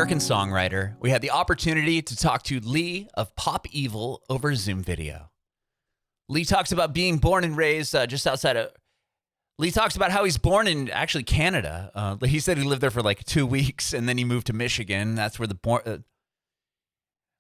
American songwriter, we had the opportunity to talk to Leigh of Pop Evil over Zoom video. Leigh talks about being born and raised just outside of... Leigh talks about how he's born in actually Canada. He said he lived there for like 2 weeks and then he moved to Michigan. That's where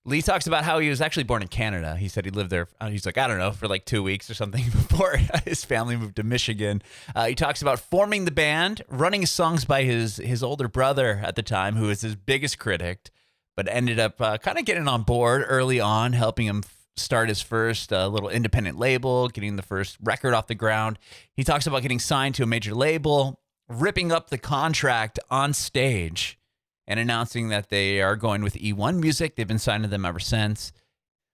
Leigh talks about how he was actually born in Canada. He said he lived there, he's like, I don't know, for like 2 weeks or something before his family moved to Michigan. He talks about forming the band, running songs by his older brother at the time, who was his biggest critic, but ended up kind of getting on board early on, helping him start his first little independent label, getting the first record off the ground. He talks about getting signed to a major label, ripping up the contract on stage, and announcing that they are going with eOne Music. They've been signed to them ever since.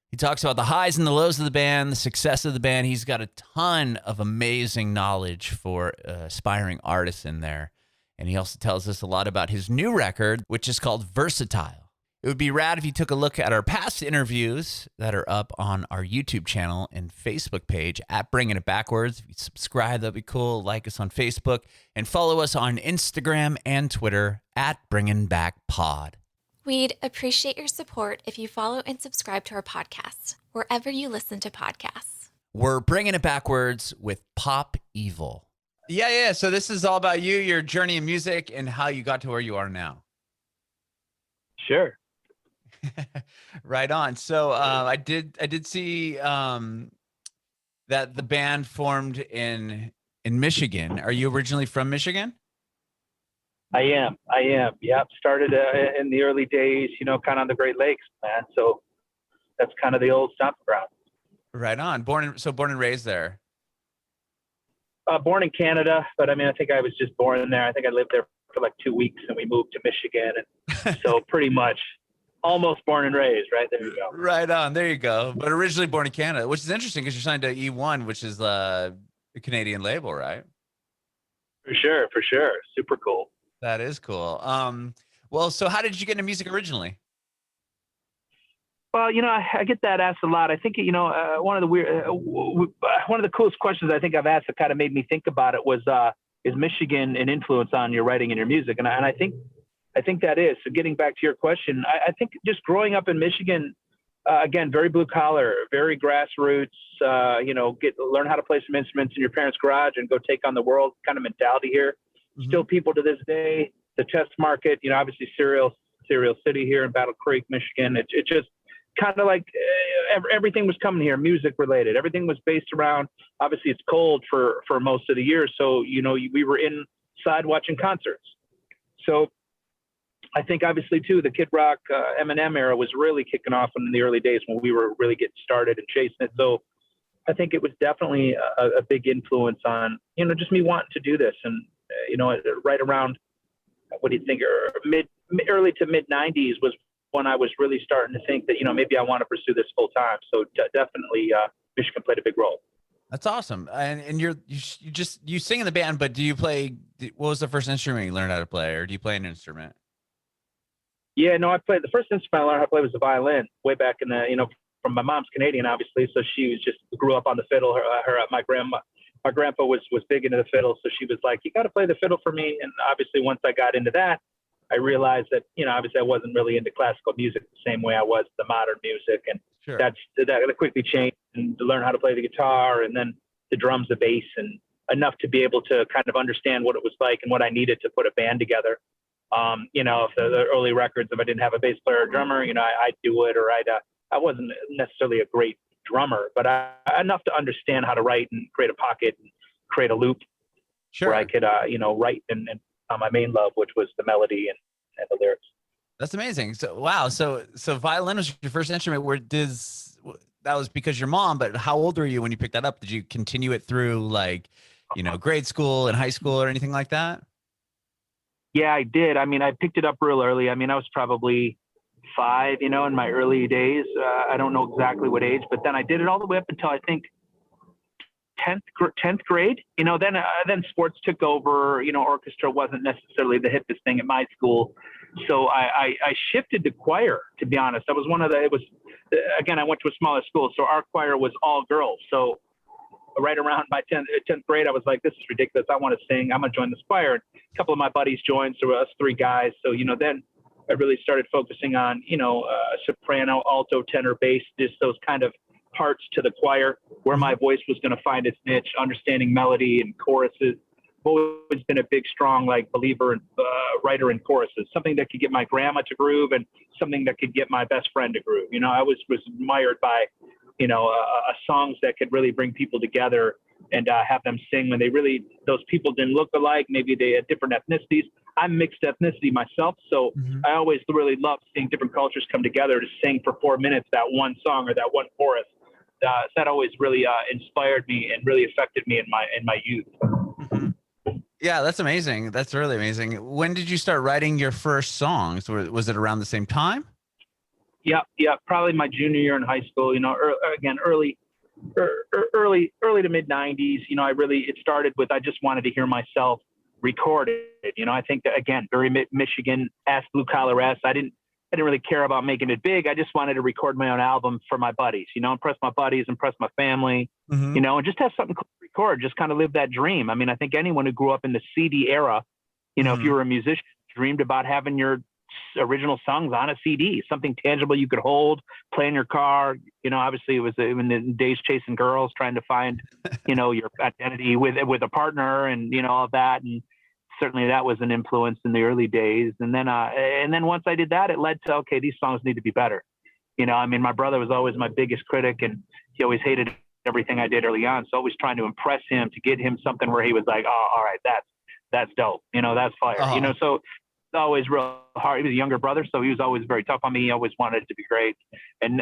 He talks about the highs and the lows of the band, the success of the band. He's got a ton of amazing knowledge for aspiring artists in there. And he also tells us a lot about his new record, which is called Versatile. It would be rad if you took a look at our past interviews that are up on our YouTube channel and Facebook page at Bringing It Backwards. If you subscribe, that'd be cool. Like us on Facebook and follow us on Instagram and Twitter at Bringing Back Pod. We'd appreciate your support if you follow and subscribe to our podcast, wherever you listen to podcasts. We're Bringing It Backwards with Pop Evil. Yeah. So this is all about you, your journey in music, and how you got to where you are now. Sure. Right on. So I did see that the band formed in Michigan. Are you originally from Michigan? I am. Yep. Started in the early days, kind of on the Great Lakes, man. So that's kind of the old stomping ground. Right on. Born and raised there. Born in Canada, but I think I was just born there. I think I lived there for like 2 weeks and we moved to Michigan. And so pretty much almost born and raised, right? There you go. Right on. There you go. But originally born in Canada, which is interesting because you're signed to eOne, which is a Canadian label, right? For sure. Super cool. That is cool. Well, so how did you get into music originally? Well, I get that asked a lot. I think, one of the coolest questions I think I've asked that kind of made me think about it was, is Michigan an influence on your writing and your music? And I think that is. So getting back to your question, I think just growing up in Michigan, again, very blue collar, very grassroots, learn how to play some instruments in your parents' garage and go take on the world kind of mentality here. Mm-hmm. Still people to this day, the test market, obviously Cereal City here in Battle Creek, Michigan. It just kind of like everything was coming here, music related. Everything was based around, obviously it's cold for most of the year. So, we were inside watching concerts. So I think obviously too, the Kid Rock, Eminem era was really kicking off in the early days when we were really getting started and chasing it. So I think it was definitely a big influence on, just me wanting to do this. And, right around, what do you think, early to mid 90s was when I was really starting to think that, maybe I want to pursue this full time. So definitely Michigan played a big role. That's awesome. And you sing in the band, but do you play, what was the first instrument you learned how to play, or do you play an instrument? Yeah, no, the first instrument I learned how to play was the violin way back in the, from my mom's Canadian, obviously. So she grew up on the fiddle. My grandpa was big into the fiddle. So she was like, you got to play the fiddle for me. And obviously once I got into that, I realized that, obviously I wasn't really into classical music the same way I was the modern music. And sure. that quickly changed, and to learn how to play the guitar and then the drums, the bass, and enough to be able to kind of understand what it was like and what I needed to put a band together. If the early records, if I didn't have a bass player or drummer, I'd do it, or I wasn't necessarily a great drummer, but enough to understand how to write and create a pocket and create a loop. Sure. Where I could, write and my main love, which was the melody and the lyrics. That's amazing. So, wow. So violin was your first instrument. That was because your mom, but how old were you when you picked that up? Did you continue it through grade school and high school or anything like that? Yeah, I did. I picked it up real early. I was probably 5, in my early days. I don't know exactly what age, but then I did it all the way up until I think 10th grade. Then sports took over. Orchestra wasn't necessarily the hippest thing at my school. So I shifted to choir, to be honest. I was again, I went to a smaller school, so our choir was all girls. So right around my 10th grade, I was like, this is ridiculous. I want to sing. I'm going to join this choir. And a couple of my buddies joined, so us 3 guys. So, then I really started focusing on, soprano, alto, tenor, bass, just those kind of parts to the choir where my voice was going to find its niche, understanding melody and choruses. I've always been a big, strong, believer and writer in choruses, something that could get my grandma to groove and something that could get my best friend to groove. I was admired by, songs that could really bring people together and have them sing when those people didn't look alike. Maybe they had different ethnicities. I'm mixed ethnicity myself. So I always really love seeing different cultures come together to sing for 4 minutes, that one song or that one chorus. That always really inspired me and really affected me in my youth. Yeah, that's amazing. That's really amazing. When did you start writing your first songs? Was it around the same time? Yeah, probably my junior year in high school. Early to mid 90s. It started with I just wanted to hear myself record it. I think that, again, very Michigan, ass blue collar ass. I didn't really care about making it big. I just wanted to record my own album for my buddies, impress my buddies, impress my family, and just have something cool to record, just kind of live that dream. I mean, I think anyone who grew up in the CD era, if you were a musician, dreamed about having your original songs on a CD, something tangible you could hold, play in your car. Obviously it was in the days chasing girls, trying to find, your identity with a partner and, all of that. And certainly that was an influence in the early days. And then once I did that, it led to, okay, these songs need to be better. My brother was always my biggest critic and he always hated everything I did early on. So always trying to impress him to get him something where he was like, oh, all right, that's dope. That's fire. So it's always real hard. He was a younger brother, so he was always very tough on me. He always wanted it to be great. And,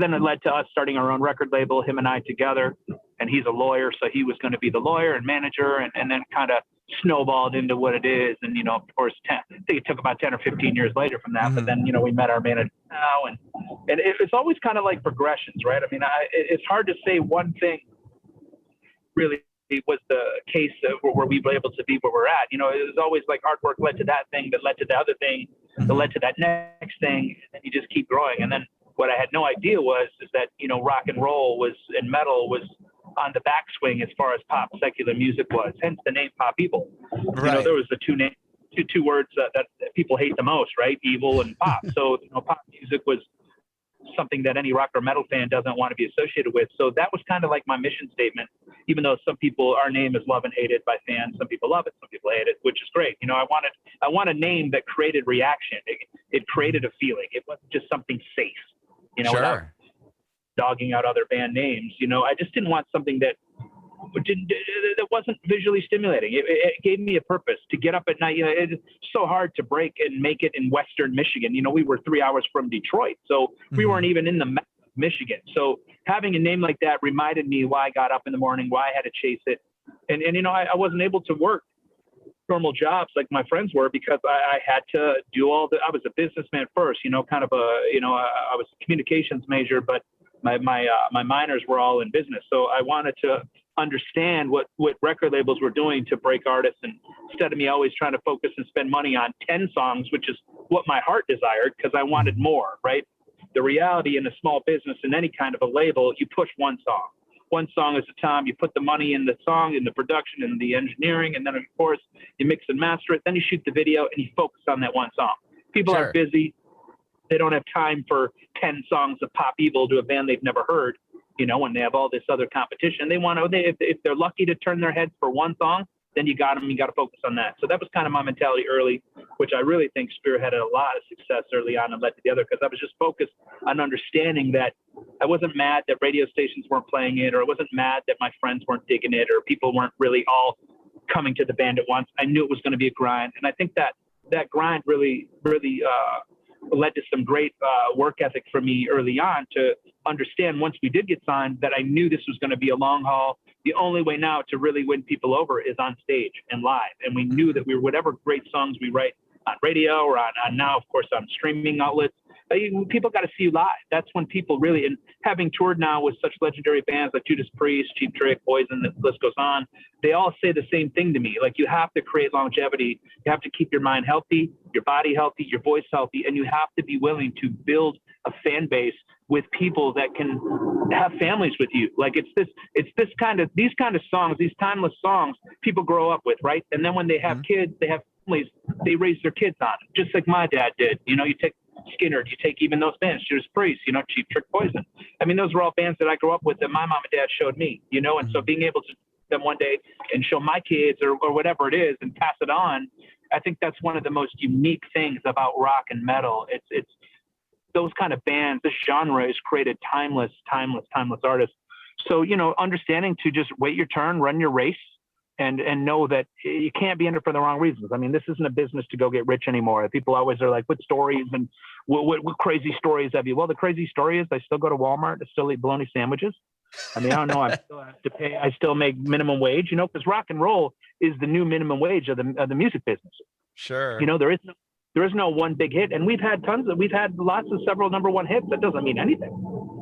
then it led to us starting our own record label, him and I together. And he's a lawyer, so he was going to be the lawyer and manager, and then kind of snowballed into what it is. And, of course, I think it took about 10 or 15 years later from that. But then, we met our manager now. And it's always kind of like progressions, right? I mean, it's hard to say one thing really was the case where we were able to be where we're at. It was always like hard work led to that thing that led to the other thing that led to that next thing. And you just keep growing. And then what I had no idea is that, rock and roll and metal was on the backswing as far as pop secular music was, hence the name Pop Evil. Right. There was the two words that people hate the most, right? Evil and pop. So, pop music was something that any rock or metal fan doesn't want to be associated with. So that was kind of like my mission statement, even though our name is loved and hated by fans. Some people love it, some people hate it, which is great. I want a name that created reaction. It created a feeling. It wasn't just something safe, Sure. without dogging out other band names. I just didn't want something that wasn't visually stimulating. It gave me a purpose to get up at night. It's so hard to break and make it in Western Michigan. We were 3 hours from Detroit, so we weren't even in the map of Michigan. So having a name like that reminded me why I got up in the morning, why I had to chase it. And I wasn't able to work normal jobs like my friends were because I had to do I was a businessman first, I was a communications major, but my minors were all in business. So I wanted to understand what record labels were doing to break artists, and instead of me always trying to focus and spend money on 10 songs, which is what my heart desired because I wanted more, right? The reality in a small business, in any kind of a label, you push one song at a time. You put the money in the song, in the production, in the engineering, and then of course you mix and master it. Then you shoot the video and you focus on that one song. People Sure. are busy. They don't have time for 10 songs of Pop Evil to a band they've never heard. When they have all this other competition, if they're lucky to turn their heads for one song, then you got them. You got to focus on that. So that was kind of my mentality early, which I really think spearheaded a lot of success early on and led to the other, because I was just focused on understanding that I wasn't mad that radio stations weren't playing it, or I wasn't mad that my friends weren't digging it, or people weren't really all coming to the band at once. I knew it was going to be a grind, and I think that grind really led to some great work ethic for me early on to understand once we did get signed that I knew this was going to be a long haul. The only way now to really win people over is on stage and live. And we knew that whatever great songs we write on radio or on now, of course, on streaming outlets, people got to see you live. That's when people really, and having toured now with such legendary bands like Judas Priest, Cheap Trick, Poison, the list goes on, they all say the same thing to me. Like, you have to create longevity. You have to keep your mind healthy, your body healthy, your voice healthy, and you have to be willing to build a fan base with people that can have families with you. Like, these kind of songs, these timeless songs people grow up with, right? And then when they have kids, they have families, they raise their kids on it, just like my dad did. You know, you take Skinner, you take even those bands, Judas Priest, you know, Cheap Trick, Poison. I mean, those were all bands that I grew up with that my mom and dad showed me, you know, and so being able to them one day and show my kids or whatever it is and pass it on, I think that's one of the most unique things about rock and metal. It's those kind of bands, this genre has created timeless artists. So, you know, understanding to just wait your turn, run your race, and know that you can't be in it for the wrong reasons. I mean, this isn't a business to go get rich anymore. People always are like, what stories and what crazy stories have you? Well, the crazy story is I still go to Walmart. I still eat bologna sandwiches. I mean, I don't know. I still have to pay. I still make minimum wage, you know, because rock and roll is the new minimum wage of the music business. Sure. You know, there is no one big hit, and we've had lots of several number one hits. That doesn't mean anything.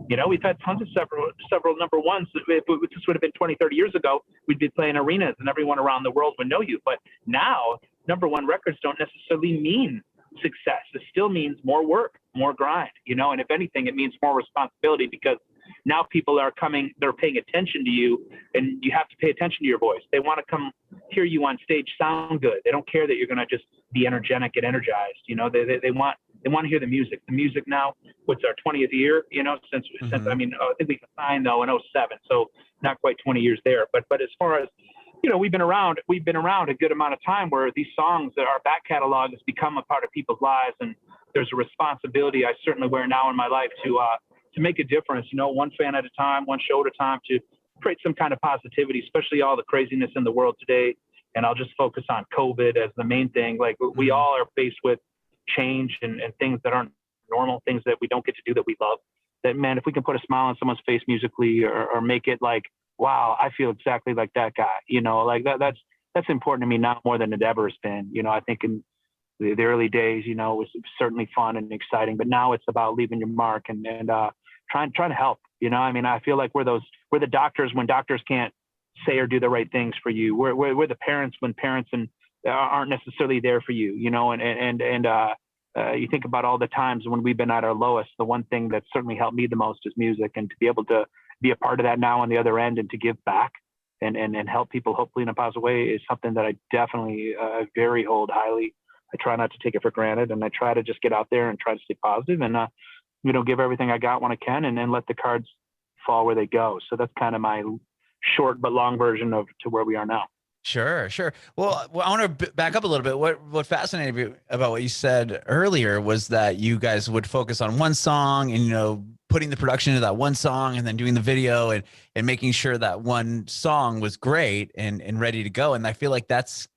You know, we've had tons of several number ones. If this would have been 20, 30 years ago, we'd be playing arenas and everyone around the world would know you. But now, number one records don't necessarily mean success. It still means more work, more grind, you know, and if anything, it means more responsibility because now people are coming, they're paying attention to you, and you have to pay attention to your voice. They want to come hear you on stage sound good. They don't care that you're going to just be energetic and energized. You know, they want to hear the music. The music now, what's our 20th year, you know, since I mean, I think we signed though in 2007, so not quite 20 years there. But as far as, you know, we've been around a good amount of time where these songs that our back catalog has become a part of people's lives, and there's a responsibility I certainly wear now in my life to make a difference, you know, one fan at a time, one show at a time, to create some kind of positivity, especially all the craziness in the world today. And I'll just focus on COVID as the main thing. Like we all are faced with change and things that aren't normal, things that we don't get to do that we love. That, man, if we can put a smile on someone's face musically or make it like, wow, I feel exactly like that guy, you know, like that's important to me now more than it ever has been. You know, I think in the early days, you know, it was certainly fun and exciting, but now it's about leaving your mark and trying to help. You know, I mean, I feel like we're the doctors when doctors can't say or do the right things for you. We're the parents when parents aren't necessarily there for you. You know, and you think about all the times when we've been at our lowest. The one thing that certainly helped me the most is music, and to be able to be a part of that now on the other end and to give back and help people hopefully in a positive way is something that I definitely very hold highly. I try not to take it for granted, and I try to just get out there and try to stay positive and you know, give everything I got when I can, and then let the cards fall where they go. So that's kind of my short but long version to where we are now. Sure. Well, I want to back up a little bit. What fascinated me about what you said earlier was that you guys would focus on one song and, you know, putting the production into that one song and then doing the video and making sure that one song was great and ready to go. And I feel like that's,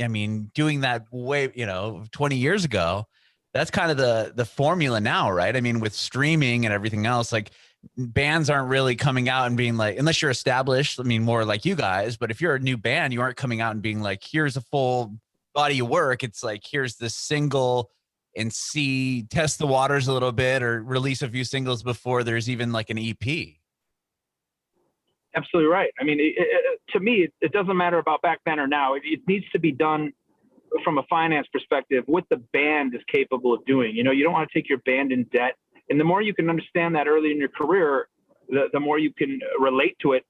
I mean, doing that way, you know, 20 years ago, that's kind of the formula now, right? I mean, with streaming and everything else, like bands aren't really coming out and being like, unless you're established, I mean, more like you guys, but if you're a new band, you aren't coming out and being like, here's a full body of work. It's like, here's this single and test the waters a little bit or release a few singles before there's even like an EP. Absolutely right. I mean, to me, it doesn't matter about back then or now. It needs to be done from a finance perspective, what the band is capable of doing. You know, you don't want to take your band in debt. And the more you can understand that early in your career, the more you can relate to it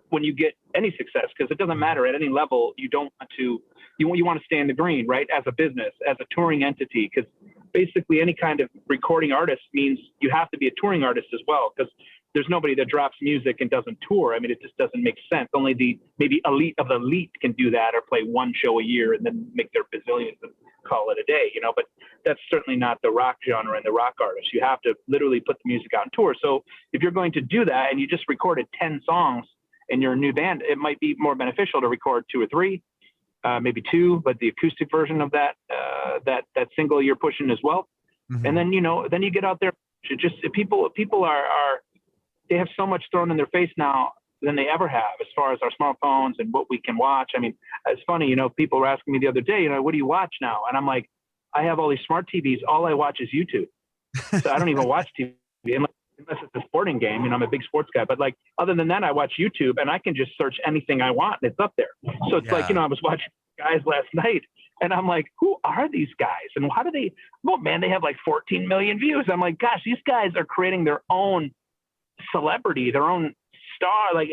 when you get any success, because it doesn't matter at any level. You want to stay in the green, right? As a business, as a touring entity, because basically any kind of recording artist means you have to be a touring artist as well, because there's nobody that drops music and doesn't tour. I mean, it just doesn't make sense. Only the maybe elite of the elite can do that or play one show a year and then make their bazillions and call it a day, you know, but that's certainly not the rock genre and the rock artist. You have to literally put the music out on tour. So if you're going to do that and you just recorded 10 songs and you're a new band, it might be more beneficial to record 2 or 3, maybe 2, but the acoustic version of that single you're pushing as well. Mm-hmm. And then, you know, then you get out there. Just people are they have so much thrown in their face now than they ever have as far as our smartphones and what we can watch. I mean, it's funny, you know, people were asking me the other day, you know, what do you watch now? And I'm like, I have all these smart TVs. All I watch is YouTube. So I don't even watch TV unless it's a sporting game. You know, I'm a big sports guy, but like, other than that, I watch YouTube and I can just search anything I want and it's up there. So it's like, you know, I was watching guys last night and I'm like, who are these guys? And how do they, well, man, they have like 14 million views. I'm like, gosh, these guys are creating their own celebrity, their own star, like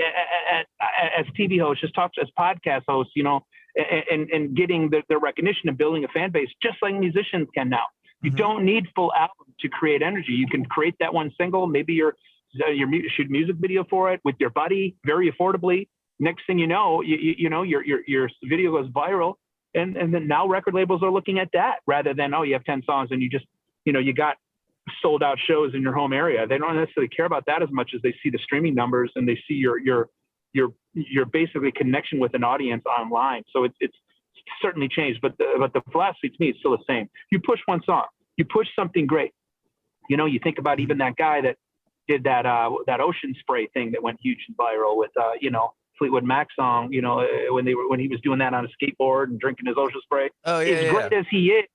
as TV hosts, just talk as podcast hosts, you know, and getting their recognition and building a fan base, just like musicians can now. You don't need full albums to create energy. You can create that one single, maybe shoot a music video for it with your buddy very affordably. Next thing you know, your video goes viral, and then now record labels are looking at that rather than, oh, you have 10 songs and you just, you got sold out shows in your home area. They don't necessarily care about that as much as they see the streaming numbers and they see your basically connection with an audience online. So it's certainly changed, but the philosophy to me is still the same. You push one song, you push something great. You think about even that guy that did that Ocean Spray thing that went huge and viral with Fleetwood Mac song, when he was doing that on a skateboard and drinking his Ocean Spray. Oh yeah. As great as he is,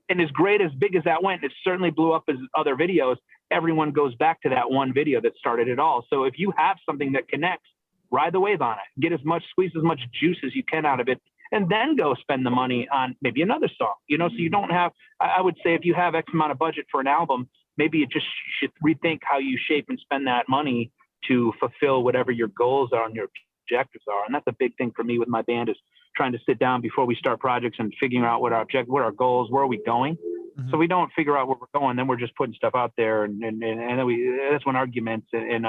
and as great as big as that went, it certainly blew up his other videos. Everyone goes back to that one video that started it all. So if you have something that connects, ride the wave on it. Squeeze as much juice as you can out of it, and then go spend the money on maybe another song. So you don't have. I would say if you have X amount of budget for an album, maybe you just should rethink how you shape and spend that money to fulfill whatever your goals are and your objectives are. And that's a big thing for me with my band, is trying to sit down before we start projects and figuring out what our goals, where are we going. So we don't figure out where we're going, then we're just putting stuff out there, and then that's when arguments and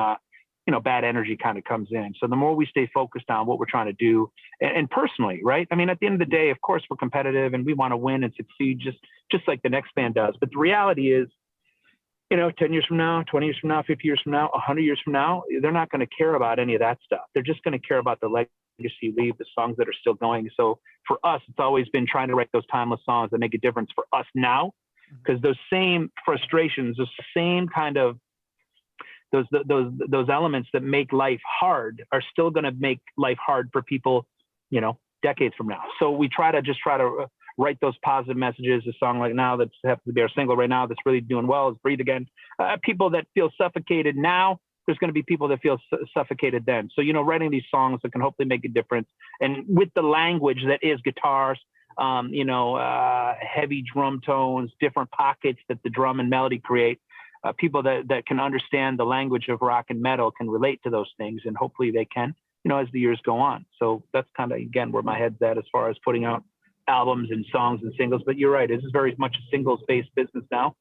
bad energy kind of comes in. So the more we stay focused on what we're trying to do, and personally, right? I mean, at the end of the day, of course, we're competitive and we want to win and succeed just like the next band does. But the reality is, 10 years from now, 20 years from now, 50 years from now, 100 years from now, they're not going to care about any of that stuff. They're just going to care about the legacy you leave, the songs that are still going. So for us, it's always been trying to write those timeless songs that make a difference for us now, because those same frustrations, those same kind of those elements that make life hard are still going to make life hard for people, decades from now. So we try to write those positive messages. A song like Now, that's happens to be our single right now, that's really doing well, is Breathe Again. People that feel suffocated now, there's going to be people that feel suffocated then. So, writing these songs that can hopefully make a difference, and with the language that is guitars, heavy drum tones, different pockets that the drum and melody create. People that can understand the language of rock and metal can relate to those things, and hopefully they can, as the years go on. So that's kind of, again, where my head's at as far as putting out albums and songs and singles. But you're right, this is very much a singles-based business now.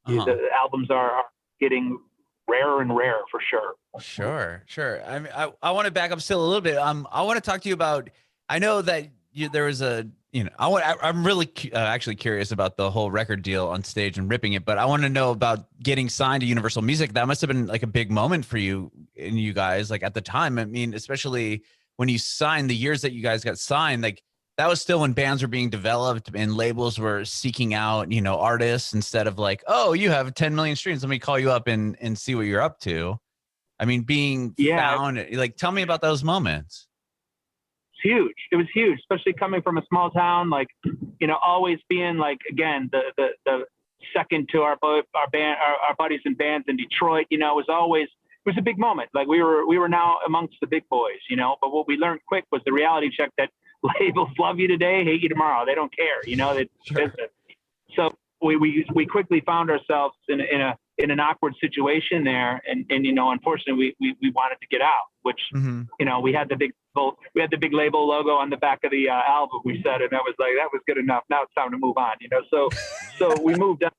The albums are getting rarer and rarer for sure. Sure. I mean, I want to back up still a little bit. I want to talk to you about, I know that there was a, I'm really actually curious about the whole record deal on stage and ripping it, but I want to know about getting signed to Universal Music. That must have been like a big moment for you and you guys, like at the time. I mean, especially when you signed, the years that you guys got signed, like that was still when bands were being developed and labels were seeking out, artists, instead of like, oh, you have 10 million streams, let me call you up and see what you're up to. I mean, being found, like, tell me about those moments. Huge. It was huge, especially coming from a small town, like, always being like, again, the second to our band, our buddies and bands in Detroit, it was a big moment. Like we were now amongst the big boys, but what we learned quick was the reality check that labels love you today, hate you tomorrow. They don't care, it's business. So we quickly found ourselves in an awkward situation there. And unfortunately we wanted to get out, which, we had the big label logo on the back of the album, we said, and that was good enough. Now it's time to move on, so we moved on.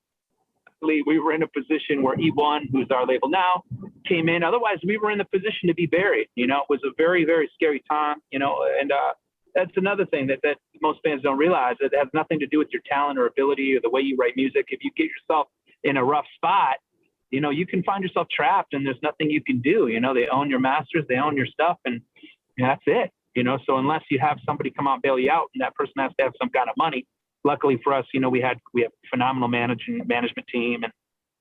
We were in a position where eOne, who's our label now, came in. Otherwise we were in the position to be buried. It was a very, very scary time, and that's another thing that most bands don't realize. It has nothing to do with your talent or ability or the way you write music. If you get yourself in a rough spot, you can find yourself trapped and there's nothing you can do. They own your masters, they own your stuff, and that's it. So unless you have somebody come out and bail you out, and that person has to have some kind of money. Luckily for us, we have a phenomenal management team, and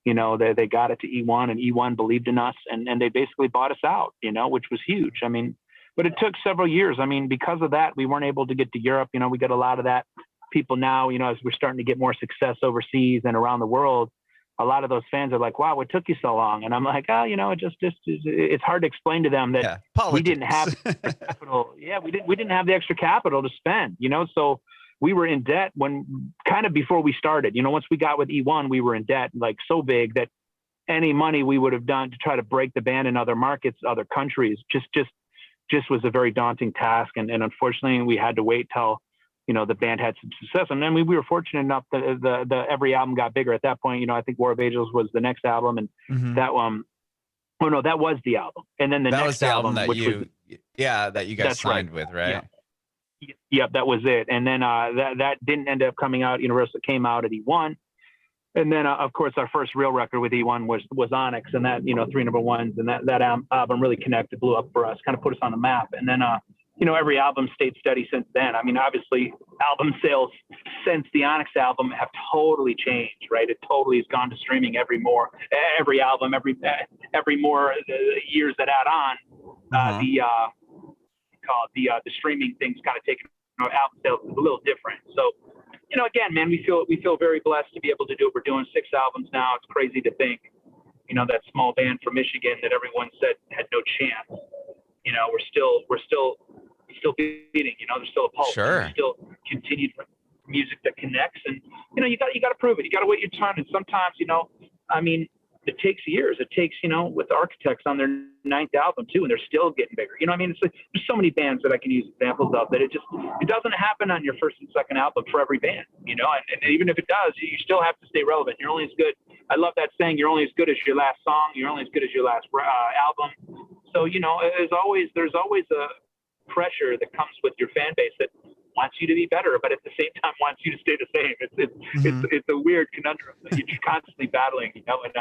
they got it to eOne, and eOne believed in us, and they basically bought us out, which was huge. I mean, but it took several years. I mean, because of that, we weren't able to get to Europe. We get a lot of that people now, as we're starting to get more success overseas and around the world. A lot of those fans are like, wow, what took you so long? And I'm like, it's hard to explain to them that we didn't have the extra capital. Yeah, we didn't have the extra capital to spend, so we were in debt when kind of before we started. Once we got with eOne, we were in debt, like so big that any money we would have done to try to break the band in other markets, other countries, just was a very daunting task. And unfortunately, we had to wait till the band had some success. And then we were fortunate enough that the every album got bigger at that point. I think War of Ages was the next album, and that one. Oh no, that was the album. And then that was the album that you guys signed with, right? Yeah. Yep, that was it. And then that didn't end up coming out. Universal came out at eOne. And then, of course, our first real record with eOne was Onyx, and that, 3 number ones, and that album really connected, blew up for us, kind of put us on the map. And then, every album stayed steady since then. I mean, obviously, album sales since the Onyx album have totally changed, right? It totally has gone to streaming every album, every more years that add on. The streaming thing's kind of taken album sales is a little different. So, again, man, we feel very blessed to be able to do it. We're doing 6 albums now. It's crazy to think, that small band from Michigan that everyone said had no chance. We're still beating. There's still a pulse. Sure. There's still continued music that connects, and you got to prove it. You got to wait your turn. And sometimes, it takes years. It takes, with the Architects on their 9th album too, and they're still getting bigger. It's like, there's so many bands that I can use examples of that it doesn't happen on your first and second album for every band, and even if it does, you still have to stay relevant. You're only as good. I love that saying, you're only as good as your last song. You're only as good as your last album. So, there's always a pressure that comes with your fan base that wants you to be better, but at the same time wants you to stay the same. It's a weird conundrum that you're constantly battling, And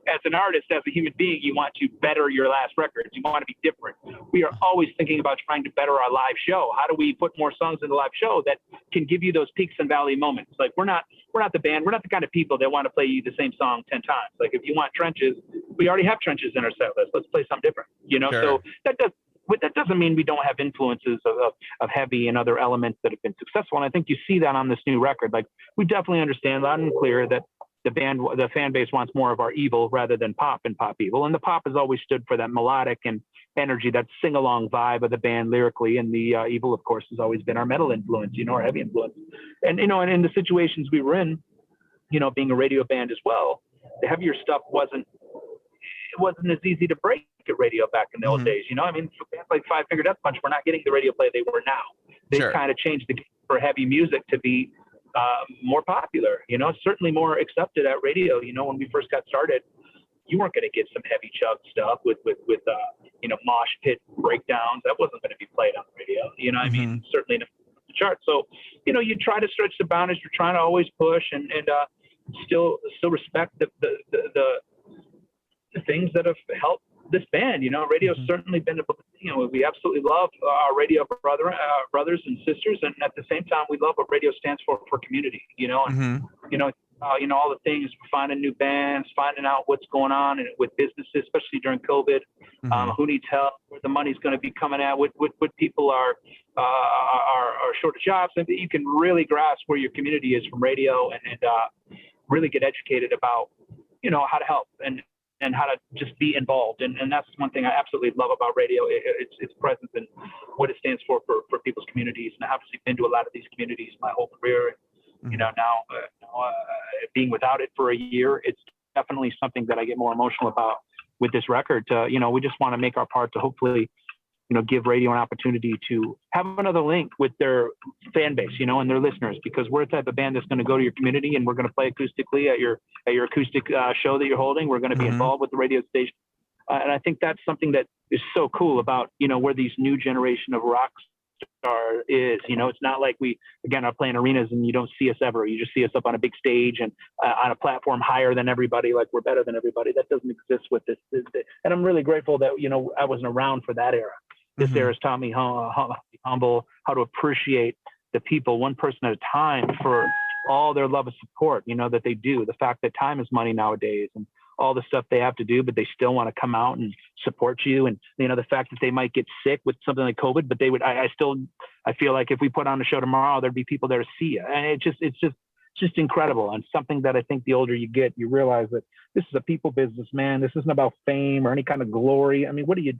as an artist, as a human being, you want to better your last records. You want to be different. We are always thinking about trying to better our live show. How do we put more songs in the live show that can give you those peaks and valley moments? Like we're not the band. We're not the kind of people that want to play you the same song 10 times. Like if you want Trenches, we already have Trenches in our set list. Let's play something different. Sure. So that doesn't mean we don't have influences of heavy and other elements that have been successful. And I think you see that on this new record. Like we definitely understand loud and clear that the fan base wants more of our evil rather than pop and pop evil. And the pop has always stood for that melodic and energy, that sing-along vibe of the band lyrically. And the evil, of course, has always been our metal influence, our heavy influence. And, and in the situations we were in, being a radio band as well, the heavier stuff wasn't as easy to break at radio back in the old days. For bands like Five Finger Death Punch, we're not getting the radio play they were now. They've kind of changed the game for heavy music to be more popular, certainly more accepted at radio. When we first got started, you weren't going to get some heavy chug stuff with mosh pit breakdowns. That wasn't going to be played on the radio. Certainly not the chart. So, you try to stretch the boundaries. You're trying to always push and still respect the things that have helped this band. Radio's certainly been, we absolutely love our radio brothers and sisters, and at the same time, we love what radio stands for community. All the things, finding new bands, finding out what's going on with businesses, especially during COVID. Who needs help? Where the money's going to be coming at? What people are short of jobs? And you can really grasp where your community is from radio, and really get educated about how to help and how to just be involved. And that's one thing I absolutely love about radio. Its presence and what it stands for people's communities. And I've obviously been to a lot of these communities my whole career. Now being without it for a year, it's definitely something that I get more emotional about with this record. We just want to make our part to hopefully, give radio an opportunity to have another link with their fan base, and their listeners, because we're the type of band that's going to go to your community and we're going to play acoustically at your acoustic show that you're holding. We're going to be involved with the radio station. And I think that's something that is so cool about, where these new generation of rock star is. It's not like we, again, are playing arenas and you don't see us ever. You just see us up on a big stage and on a platform higher than everybody, like we're better than everybody. That doesn't exist with this. And I'm really grateful that, I wasn't around for that era. This era has taught me how humble, how to appreciate the people, one person at a time, for all their love and support, that they do. The fact that time is money nowadays, and all the stuff they have to do, but they still want to come out and support you. And, the fact that they might get sick with something like COVID, but they would, I feel like if we put on a show tomorrow, there'd be people there to see you. And it's just incredible. And something that I think the older you get, you realize that this is a people business, man. This isn't about fame or any kind of glory. I mean, what are you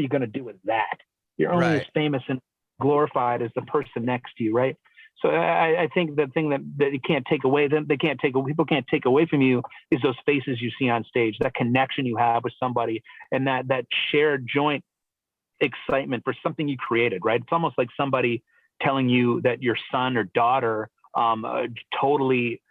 going to do with that? You're only as famous and glorified as the person next to you. Right. So I think the thing that you can't take away, people can't take away from you, is those faces you see on stage, that connection you have with somebody, and that shared joint excitement for something you created, right? It's almost like somebody telling you that your son or daughter totally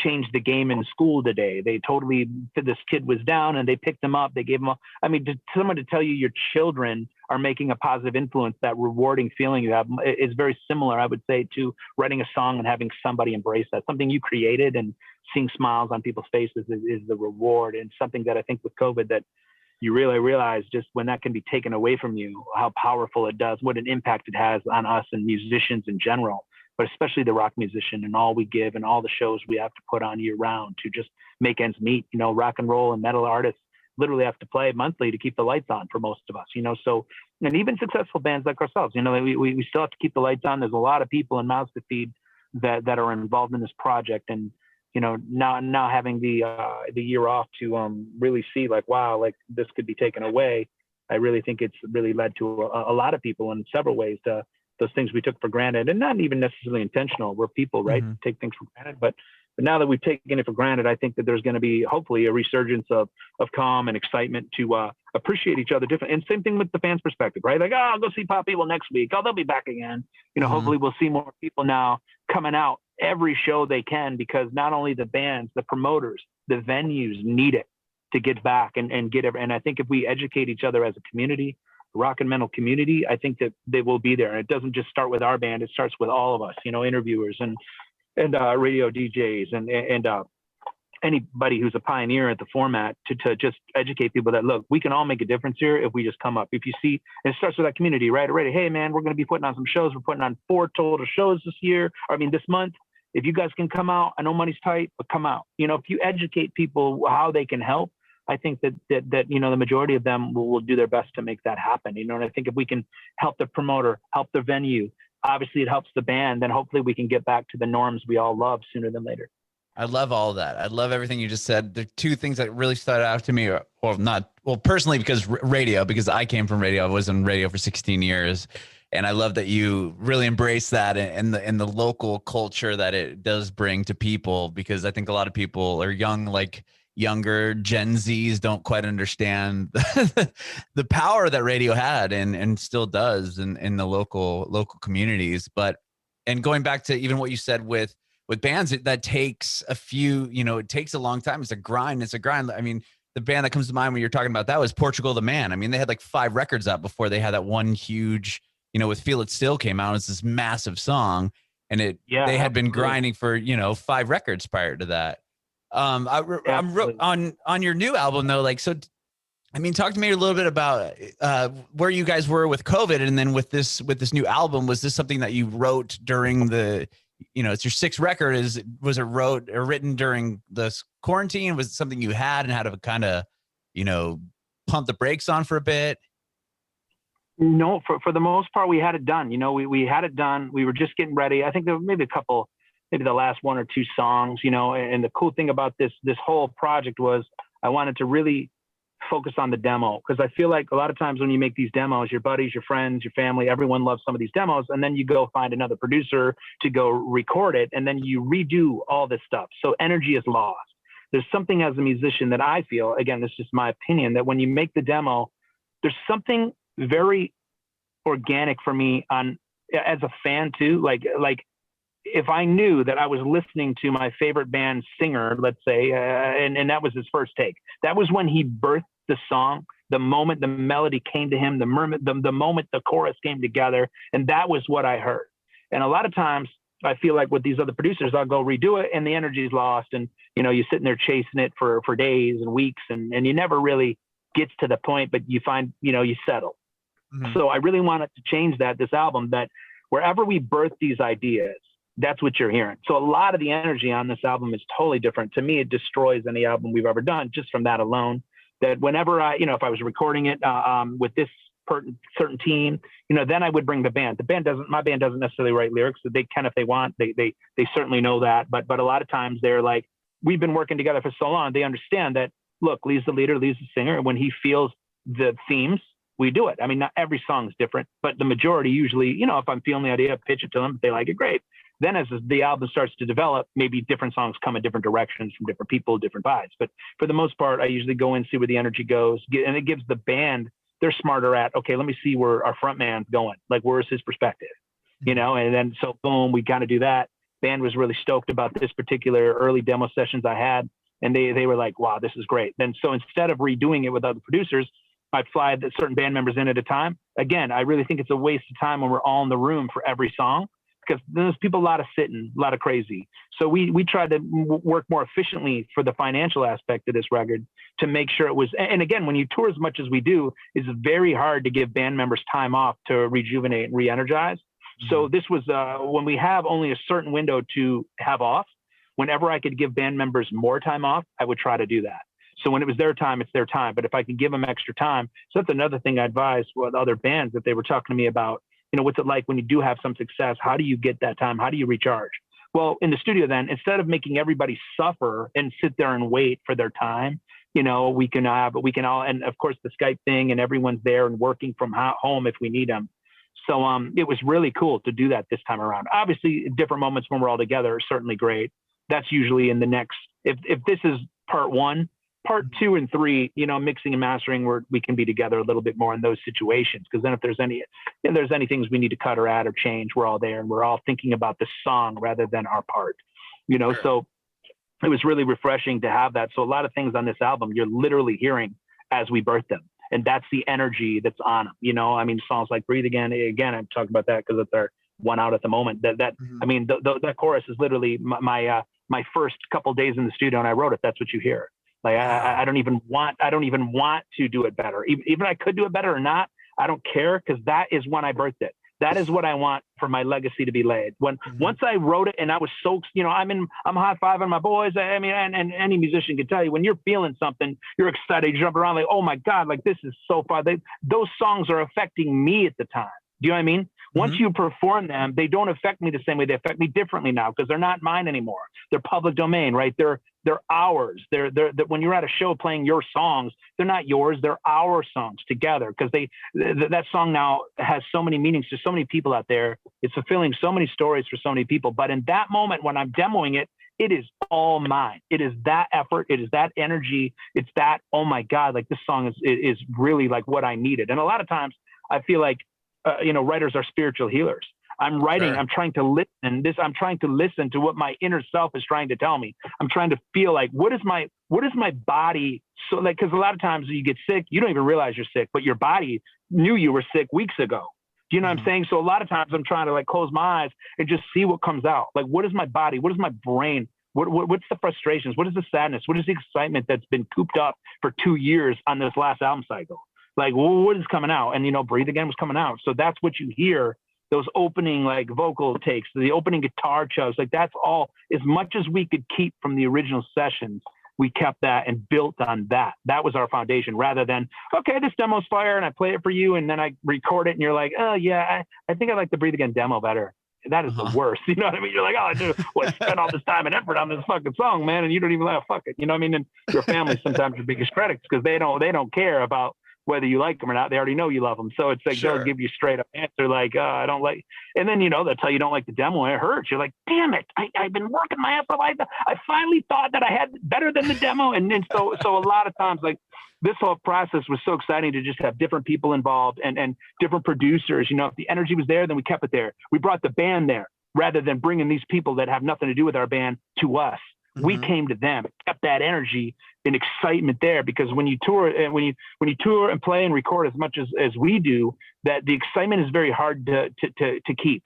changed the game in school today. They totally, this kid was down and they picked him up. They gave him I mean, someone to tell you your children are making a positive influence, that rewarding feeling you have is very similar, I would say, to writing a song and having somebody embrace that. Something you created and seeing smiles on people's faces is the reward. And something that I think with COVID that you really realize, just when that can be taken away from you, how powerful it does, what an impact it has on us and musicians in general, but especially the rock musician, and all we give and all the shows we have to put on year round to just make ends meet. You know, rock and roll and metal artists literally have to play monthly to keep the lights on for most of us, you know. So, and even successful bands like ourselves, you know, we still have to keep the lights on. There's a lot of people and mouths to feed that are involved in this project. And, you know, now having the year off to really see like, wow, like this could be taken away. I really think it's really led to a lot of people in several ways to those things we took for granted, and not even necessarily intentional. We're people, right? Mm-hmm. Take things for granted. But now that we've taken it for granted, I think that there's going to be hopefully a resurgence of calm and excitement to appreciate each other different. And same thing with the fans' perspective, right? Like, oh, I'll go see Pop Evil next week. Oh, they'll be back again. You know, hopefully we'll see more people now coming out every show they can, because not only the bands, the promoters, the venues need it to get back and get it. And I think if we educate each other as a community, rock and metal community, I think that they will be there. And it doesn't just start with our band; it starts with all of us, you know, interviewers and radio DJs and anybody who's a pioneer at the format to just educate people that, look, we can all make a difference here if we just come up. If you see, and it starts with that community, right? Already, hey man, we're going to be putting on some shows. We're putting on 4 total shows this month. If you guys can come out, I know money's tight, but come out. You know, if you educate people how they can help, I think that you know, the majority of them will do their best to make that happen. You know, and I think if we can help the promoter, help the venue, obviously it helps the band, then hopefully we can get back to the norms we all love sooner than later. I love all of that. I love everything you just said. The 2 things that really stood out to me, personally, because radio, because I came from radio. I was in radio for 16 years. And I love that you really embrace that and the local culture that it does bring to people, because I think a lot of people are younger Gen Zs don't quite understand the power that radio had and still does in the local communities. And going back to even what you said with bands, that takes it takes a long time. It's a grind. I mean, the band that comes to mind when you're talking about that was Portugal the Man. I mean, they had like 5 records out before they had that one huge, with Feel It Still came out. It's this massive song, and they had been grinding for 5 records prior to that. I'm on your new album though. Like, so, I mean, talk to me a little bit about where you guys were with COVID, and then with this new album. Was this something that you wrote during the, it's your 6th record? Was it written during this quarantine? Was it something you had and had to kind of, pump the brakes on for a bit? No, for the most part, we had it done. We had it done. We were just getting ready. I think there were maybe the last 1 or 2 songs, and the cool thing about this whole project was I wanted to really focus on the demo, because I feel like a lot of times when you make these demos, your buddies, your friends, your family, everyone loves some of these demos, and then you go find another producer to go record it, and then you redo all this stuff. So energy is lost. There's something as a musician that I feel, again, this is just my opinion, that when you make the demo, there's something very organic for me as a fan too. Like if I knew that I was listening to my favorite band's singer, let's say, and that was his first take, that was when he birthed the song, the moment the melody came to him, the moment the chorus came together, and that was what I heard. And a lot of times I feel like with these other producers, I'll go redo it and the energy is lost, and you're sitting there chasing it for days and weeks, and you never really gets to the point, but you find, you settle. Mm-hmm. So I really wanted to change this album, that wherever we birth these ideas, that's what you're hearing. So a lot of the energy on this album is totally different. To me, it destroys any album we've ever done just from that alone. That whenever if I was recording it with this certain team, then I would bring the band. My band doesn't necessarily write lyrics. So they can if they want. They certainly know that. But a lot of times they're like, we've been working together for so long. They understand that, look, Leigh's the leader, Leigh's the singer. And when he feels the themes, we do it. I mean, not every song is different, but the majority usually, if I'm feeling the idea, pitch it to them. If they like it, great. Then as the album starts to develop, maybe different songs come in different directions from different people, different vibes. But for the most part, I usually go in, see where the energy goes. And it gives the band, they're smarter at, okay, let me see where our front man's going. Like, where is his perspective? you know, and then so boom, we kind of do that. Band was really stoked about this particular early demo sessions I had. And they were like, wow, this is great. Then so instead of redoing it with other producers, I'd fly the certain band members in at a time. Again, I really think it's a waste of time when we're all in the room for every song, because there's people, a lot of sitting, a lot of crazy. So we tried to work more efficiently for the financial aspect of this record to make sure it was, and again, when you tour as much as we do, it's very hard to give band members time off to rejuvenate and re-energize. So this was when we have only a certain window to have off, whenever I could give band members more time off, I would try to do that. So when it was their time, it's their time. But if I could give them extra time, so that's another thing I advise with other bands that they were talking to me about, you know, what's it like when you do have some success? How do you get that time? How do you recharge? Well, in the studio then, instead of making everybody suffer and sit there and wait for their time, you know, we can all, and of course the Skype thing, and everyone's there and working from home if we need them. So it was really cool to do that this time around. Obviously, different moments when we're all together are certainly great. That's usually in the next, if this is part 1, part 2 and 3, you know, mixing and mastering, where we can be together a little bit more in those situations. Because then if there's any things we need to cut or add or change, we're all there and we're all thinking about the song rather than our part, you know. So it was really refreshing to have that. So a lot of things on this album, you're literally hearing as we birth them. And that's the energy that's on them, you know. I mean, songs like Breathe Again, I'm talking about that because it's our one out at the moment. I mean, that chorus is literally my first couple days in the studio, and I wrote it. That's what you hear. Like I don't even want to do it better. Even if I could do it better or not, I don't care, because that is when I birthed it. That is what I want for my legacy to be laid. Once I wrote it, and I was so, you know, I'm high fiving my boys. I mean, and any musician can tell you, when you're feeling something, you're excited, you jump around like, oh my God, like this is so far. Those songs are affecting me at the time. Do you know what I mean? Once you perform them, they don't affect me the same way. They affect me differently now, because they're not mine anymore. They're public domain, right? They're ours. They're when you're at a show playing your songs, they're not yours. They're our songs together, because that song now has so many meanings to so many people out there. It's fulfilling so many stories for so many people. But in that moment when I'm demoing it, it is all mine. It is that effort. It is that energy. It's that, oh my God, like this song is really like what I needed. And a lot of times I feel like, you know, writers are spiritual healers. I'm writing, sure. I'm trying to listen to what my inner self is trying to tell me. I'm trying to feel like, what is my body? So like, cause a lot of times you get sick, you don't even realize you're sick, but your body knew you were sick weeks ago. Do you know what I'm saying? So a lot of times I'm trying to like close my eyes and just see what comes out. Like, what is my body? What is my brain? What's the frustrations? What is the sadness? What is the excitement that's been cooped up for 2 years on this last album cycle? Like, what is coming out? And, you know, Breathe Again was coming out. So that's what you hear, those opening like vocal takes, the opening guitar chugs, like that's all, as much as we could keep from the original sessions, we kept that and built on that. That was our foundation, rather than, okay, this demo's fire and I play it for you and then I record it and you're like, oh yeah, I think I like the Breathe Again demo better. That is the worst. You know what I mean? You're like, oh, I do spend all this time and effort on this fucking song, man, and you don't even like, fuck it. You know what I mean? And your family sometimes your biggest critics, because they don't care about whether you like them or not. They already know you love them. So it's like, they'll give you straight up answer like, I don't like, and then, you know, they'll tell you don't like the demo and it hurts. You're like, damn it. I've been working my ass off. I finally thought that I had better than the demo. And then so a lot of times, like, this whole process was so exciting to just have different people involved and different producers. You know, if the energy was there, then we kept it there. We brought the band there rather than bringing these people that have nothing to do with our band to us. We came to them, kept that energy and excitement there, because when you tour and when you tour and play and record as much as we do, that the excitement is very hard to keep.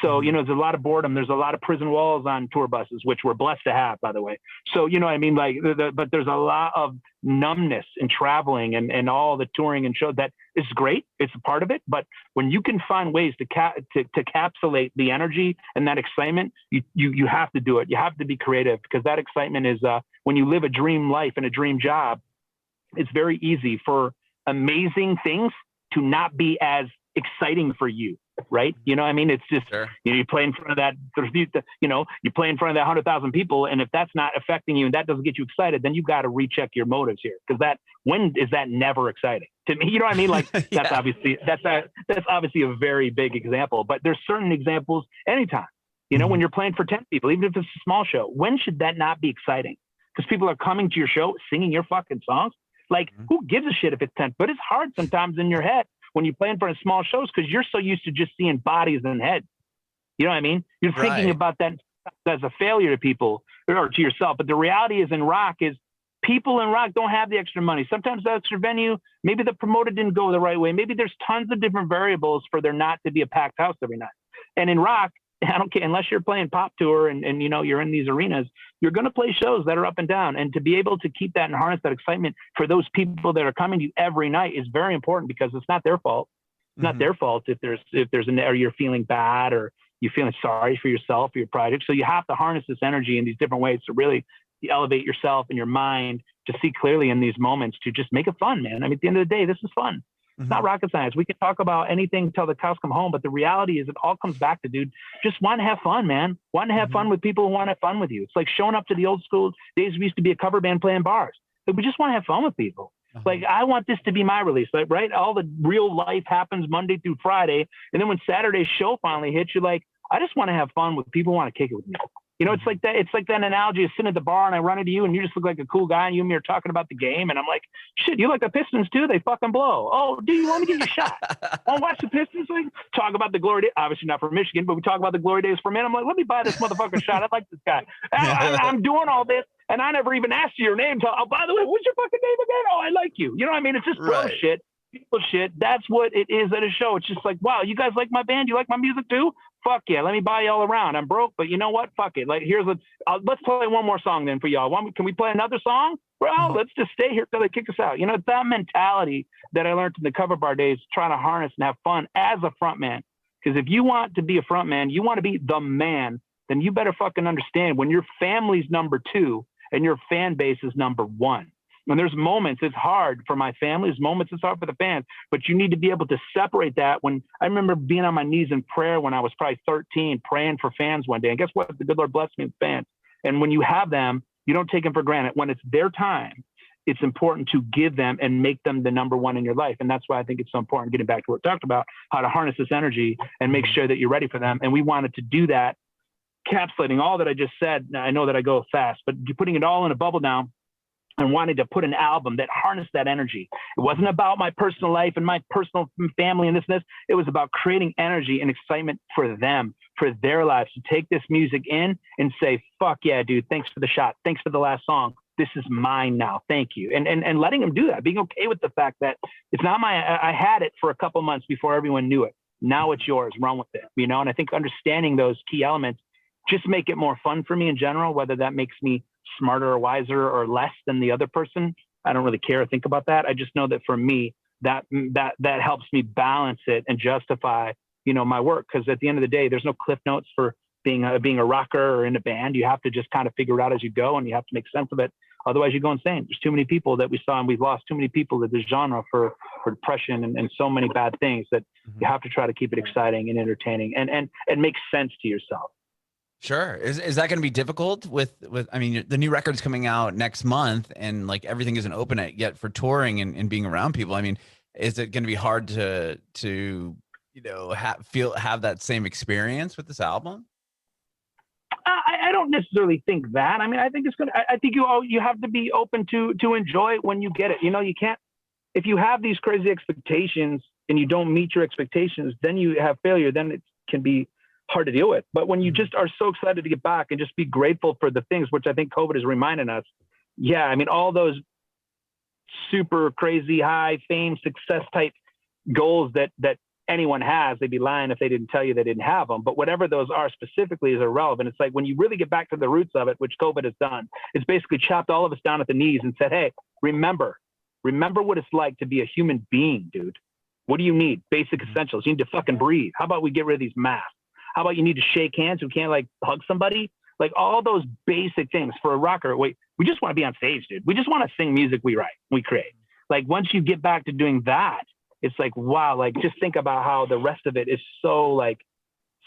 So, you know, there's a lot of boredom. There's a lot of prison walls on tour buses, which we're blessed to have, by the way. So, you know what I mean? Like, but there's a lot of numbness in traveling and all the touring and show that is great. It's a part of it. But when you can find ways to capsulate the energy and that excitement, you have to do it. You have to be creative, because that excitement is, when you live a dream life and a dream job, it's very easy for amazing things to not be as exciting for you. Right. You know what I mean? It's just, you know, you play in front of that, you know, you play in front of that 100,000 people. And if that's not affecting you and that doesn't get you excited, then you've got to recheck your motives here. Because when is that never exciting to me? You know what I mean? Like that's obviously a very big example, but there's certain examples anytime, you know, when you're playing for 10 people, even if it's a small show, when should that not be exciting? Because people are coming to your show, singing your fucking songs. Like who gives a shit if it's 10, but it's hard sometimes in your head when you play in front of small shows, because you're so used to just seeing bodies and heads. You know what I mean? You're thinking about that as a failure to people or to yourself. But the reality is in rock is people in rock don't have the extra money. Sometimes the extra venue, maybe the promoter didn't go the right way. Maybe there's tons of different variables for there not to be a packed house every night. And in rock, I don't care, unless you're playing pop tour and you know, you're in these arenas, you're going to play shows that are up and down. And to be able to keep that and harness that excitement for those people that are coming to you every night is very important, because it's not their fault. It's not their fault if there's or you're feeling bad or you're feeling sorry for yourself or your project. So you have to harness this energy in these different ways to really elevate yourself and your mind to see clearly in these moments, to just make it fun, man. I mean, at the end of the day, this is fun. It's not rocket science. We can talk about anything till the cows come home, but the reality is it all comes back to, dude, just want to have fun, man. Want to have fun with people who want to have fun with you. It's like showing up to the old school days we used to be a cover band playing bars. Like, we just want to have fun with people. Like, I want this to be my release, like, right? All the real life happens Monday through Friday. And then when Saturday's show finally hits, you're like, I just want to have fun with people who want to kick it with me. You know, it's like that. It's like that analogy of sitting at the bar and I run into you and you just look like a cool guy and you and me are talking about the game. And I'm like, shit, you like the Pistons too? They fucking blow. Oh, do you want me to get you a shot? Oh, watch the Pistons. Like, talk about the glory days. Obviously not from Michigan, but we talk about the glory days for a minute. I'm like, let me buy this motherfucker shot. I like this guy. I'm doing all this. And I never even asked you your name. Oh, by the way, what's your fucking name again? Oh, I like you. You know what I mean? It's just bro shit, people shit. That's what it is at a show. It's just like, wow, you guys like my band? You like my music too? Fuck yeah, let me buy you all around. I'm broke, but you know what? Fuck it. Like, let's play one more song then for y'all. Can we play another song? Well, let's just stay here till they kick us out. You know, it's that mentality that I learned in the cover bar days, trying to harness and have fun as a front man. Because if you want to be a front man, you want to be the man, then you better fucking understand when your family's number 2 and your fan base is number 1. And there's moments it's hard for my family, there's moments it's hard for the fans, but you need to be able to separate that. When I remember being on my knees in prayer when I was probably 13, praying for fans one day. And guess what? The good Lord blessed me with fans. And when you have them, you don't take them for granted. When it's their time, it's important to give them and make them the number 1 in your life. And that's why I think it's so important, getting back to what we talked about, how to harness this energy and make sure that you're ready for them. And we wanted to do that, encapsulating all that I just said. Now, I know that I go fast, but putting it all in a bubble now, and wanted to put an album that harnessed that energy. It wasn't about my personal life and my personal family and this and this. It was about creating energy and excitement for them, for their lives, to take this music in and say, fuck yeah, dude, thanks for the shot. Thanks for the last song. This is mine now. Thank you. And letting them do that, being okay with the fact that it's not I had it for a couple months before everyone knew it. Now it's yours, run with it, you know? And I think understanding those key elements just make it more fun for me in general, whether that makes me smarter or wiser or less than the other person. I don't really care or think about that. I just know that for me, that helps me balance it and justify, you know, my work. Because at the end of the day, there's no cliff notes for being a rocker or in a band. You have to just kind of figure it out as you go, and you have to make sense of it. Otherwise, you go insane. There's too many people that we saw, and we've lost too many people to the genre for depression and so many bad things that you have to try to keep it exciting and entertaining and make sense to yourself. Sure. Is that going to be difficult with, I mean, the new record's coming out next month and like everything isn't open yet for touring and being around people. I mean, is it going to be hard to, you know, have that same experience with this album? I don't necessarily think that. I mean, I think I think you have to be open to enjoy it when you get it. You know, you can't, if you have these crazy expectations and you don't meet your expectations, then you have failure. Then it can be hard to deal with. But when you just are so excited to get back and just be grateful for the things, which I think COVID is reminding us. Yeah. I mean, all those super crazy high fame, success type goals that anyone has, they'd be lying if they didn't tell you they didn't have them. But whatever those are specifically is irrelevant. It's like when you really get back to the roots of it, which COVID has done, it's basically chopped all of us down at the knees and said, hey, remember what it's like to be a human being, dude. What do you need? Basic essentials. You need to fucking breathe. How about we get rid of these masks? How about you need to shake hands? We can't like hug somebody. Like all those basic things for a rocker. We just want to be on stage, dude. We just want to sing music we write, we create. Like once you get back to doing that, it's like, wow, like just think about how the rest of it is so like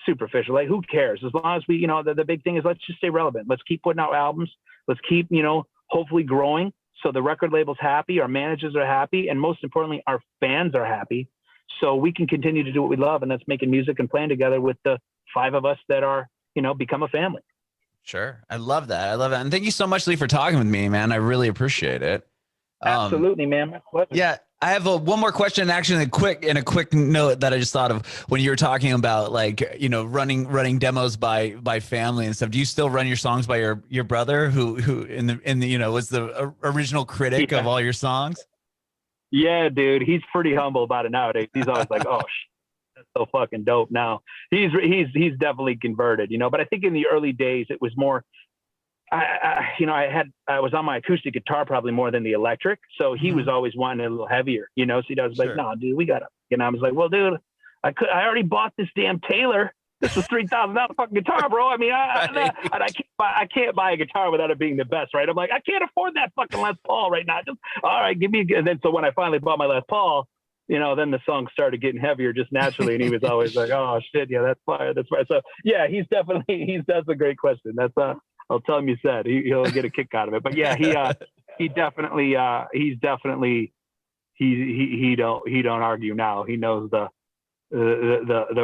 superficial. Like who cares? As long as we, you know, the big thing is let's just stay relevant. Let's keep putting out albums. Let's keep, you know, hopefully growing. So the record label's happy, our managers are happy, and most importantly, our fans are happy. So we can continue to do what we love, and that's making music and playing together with the 5 of us that are, you know, become a family. Sure. I love that. I love it. And thank you so much, Leigh, for talking with me, man. I really appreciate it. Absolutely, man. My pleasure. Yeah. I have one more question, actually, a quick note that I just thought of when you were talking about, like, you know, running demos by family and stuff. Do you still run your songs by your brother, who in the you know, was the original critic of all your songs? Yeah, dude, he's pretty humble about it nowadays. He's always like, "Oh, that's so fucking dope." Now he's definitely converted, you know. But I think in the early days it was more. I was on my acoustic guitar probably more than the electric. So he was always wanting it a little heavier, you know? So he was like, no, dude, we got to, and I was like, well, dude, I already bought this damn Taylor. This is $3,000 fucking guitar, bro. I mean, I can't buy a guitar without it being the best, right? I'm like, I can't afford that fucking Les Paul right now. Just, all right, give me, and then so when I finally bought my Les Paul, you know, then the song started getting heavier just naturally. And he was always like, oh shit, yeah, that's fire. That's fire. So yeah, that's a great question. I'll tell him you said he'll get a kick out of it. But yeah, he don't argue now. He knows the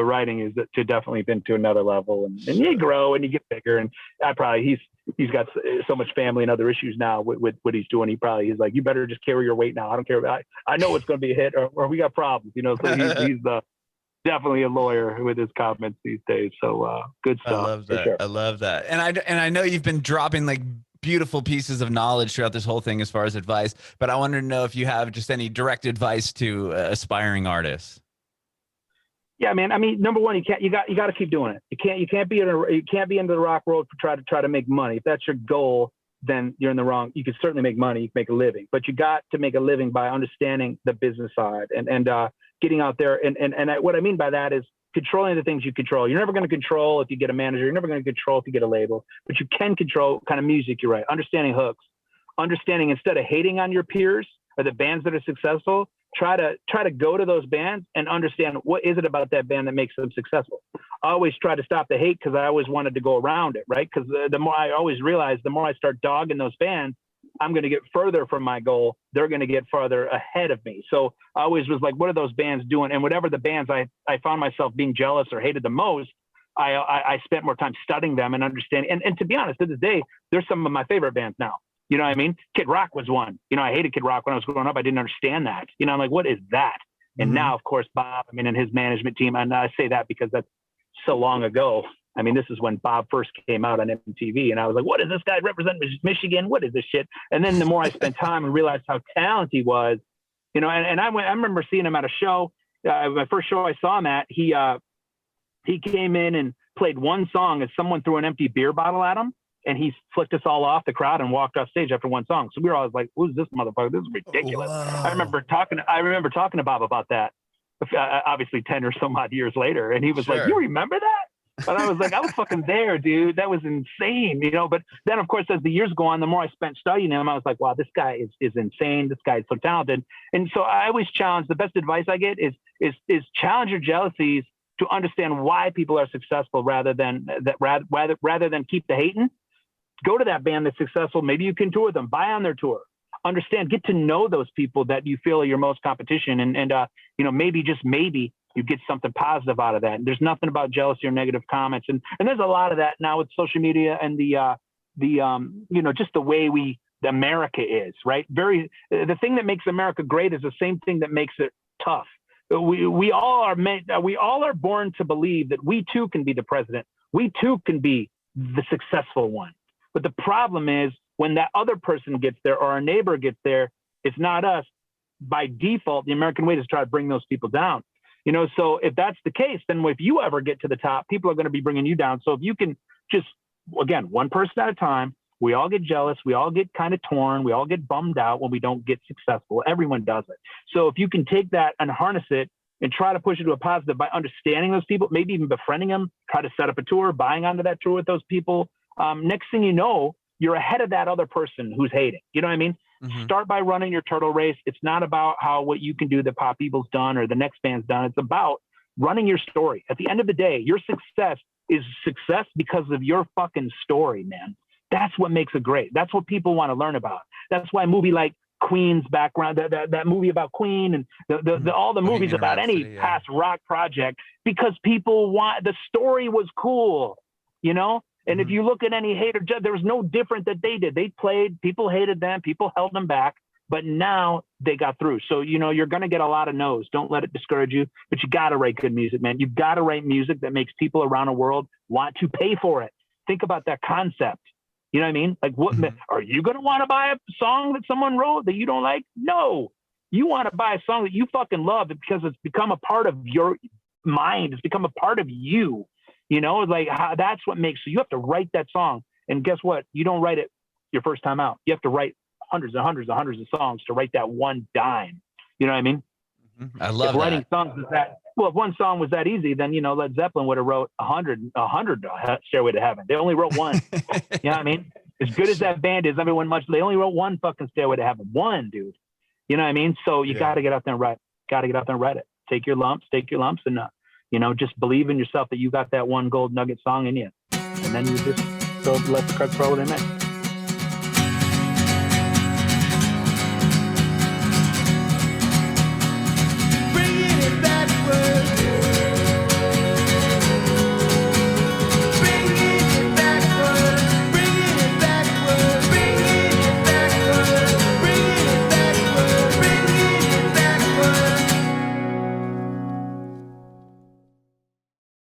writing is to definitely been to another level, and you grow and you get bigger. And he's got so much family and other issues now with what he's doing. He's like, you better just carry your weight now. I don't care. I know it's going to be a hit or we got problems, you know. So he's definitely a lawyer with his comments these days. So good stuff. I love that. Sure. I love that. And I know you've been dropping like beautiful pieces of knowledge throughout this whole thing as far as advice, but I wanted to know if you have just any direct advice to aspiring artists. Yeah, man. I mean, number one, you got to keep doing it. You can't be into the rock world to try to make money. If that's your goal, then you're in the wrong. You can certainly make money, you can make a living, but you got to make a living by understanding the business side and getting out there. And what I mean by that is controlling the things you control. You're never going to control if you get a manager. You're never going to control if you get a label, but you can control kind of music you write, understanding hooks, understanding instead of hating on your peers or the bands that are successful, try to go to those bands and understand what is it about that band that makes them successful. I always try to stop the hate because I always wanted to go around it, right? Because the more I always realized, the more I start dogging those bands, I'm going to get further from my goal. They're going to get farther ahead of me. So I always was like, what are those bands doing? And whatever the bands I found myself being jealous or hated the most, I spent more time studying them and understanding. And to be honest, to this day, they're some of my favorite bands now. You know what I mean? Kid Rock was one. You know, I hated Kid Rock when I was growing up. I didn't understand that. You know, I'm like, what is that? And now, of course, Bob, I mean, and his management team, and I say that because that's so long ago. I mean, this is when Bob first came out on MTV, and I was like, what is this guy represent Michigan? What is this shit? And then the more I spent time and realized how talented he was, you know, and I remember seeing him at a show. My first show I saw him at, he came in and played one song as someone threw an empty beer bottle at him. And he flicked us all off the crowd and walked off stage after one song. So we were always like, who's this motherfucker? This is ridiculous. Whoa. I remember talking to Bob about that, obviously 10 or some odd years later. And he was like, you remember that? But I was like, I was fucking there, dude. That was insane, you know? But then, of course, as the years go on, the more I spent studying him, I was like, wow, this guy is insane. This guy is so talented. And so I always challenge, the best advice I get is challenge your jealousies to understand why people are successful rather than keep the hating. Go to that band that's successful. Maybe you can tour them, buy on their tour, understand, get to know those people that you feel are your most competition. And you know, maybe, just maybe you get something positive out of that. And there's nothing about jealousy or negative comments. And there's a lot of that now with social media and the you know, just the way America is, right? The thing that makes America great is the same thing that makes it tough. We all are born to believe that we too can be the president. We too can be the successful one. But the problem is when that other person gets there or our neighbor gets there, it's not us. By default, the American way is to try to bring those people down. You know, so if that's the case, then if you ever get to the top, people are going to be bringing you down. So if you can just, again, one person at a time, we all get jealous. We all get kind of torn. We all get bummed out when we don't get successful. Everyone does it. So if you can take that and harness it and try to push it to a positive by understanding those people, maybe even befriending them, try to set up a tour, buying onto that tour with those people. Next thing you know, you're ahead of that other person who's hating. You know what I mean? Mm-hmm. Start by running your turtle race. It's not about what you can do that Pop Evil's done or the next band's done. It's about running your story. At the end of the day, your success is success because of your fucking story, man. That's what makes it great. That's what people want to learn about. That's why a movie like Queen's background, that movie about Queen and all the movies about any past rock project, because people want, the story was cool, you know? And if you look at any hater, there was no different that they did. They played, people hated them, people held them back, but now they got through. So, you know, you're going to get a lot of no's. Don't let it discourage you, but you got to write good music, man. You've got to write music that makes people around the world want to pay for it. Think about that concept. You know what I mean? Like, what are you going to want to buy a song that someone wrote that you don't like? No, you want to buy a song that you fucking love because it's become a part of your mind. It's become a part of you. You know, like that's what makes, so you have to write that song. And guess what? You don't write it your first time out. You have to write hundreds and hundreds and hundreds of songs to write that one dime. You know what I mean? I love writing songs is that. Well, if one song was that easy, then, you know, Led Zeppelin would have wrote 100 Stairway to Heaven. They only wrote one. You know what I mean? As good as that band is, everyone they only wrote one fucking Stairway to Heaven. One, dude. You know what I mean? So you got to get out there and write. Got to get out there and write it. Take your lumps, and you know, just believe in yourself that you got that one gold nugget song in you, and then you just let the cards throw what they meant.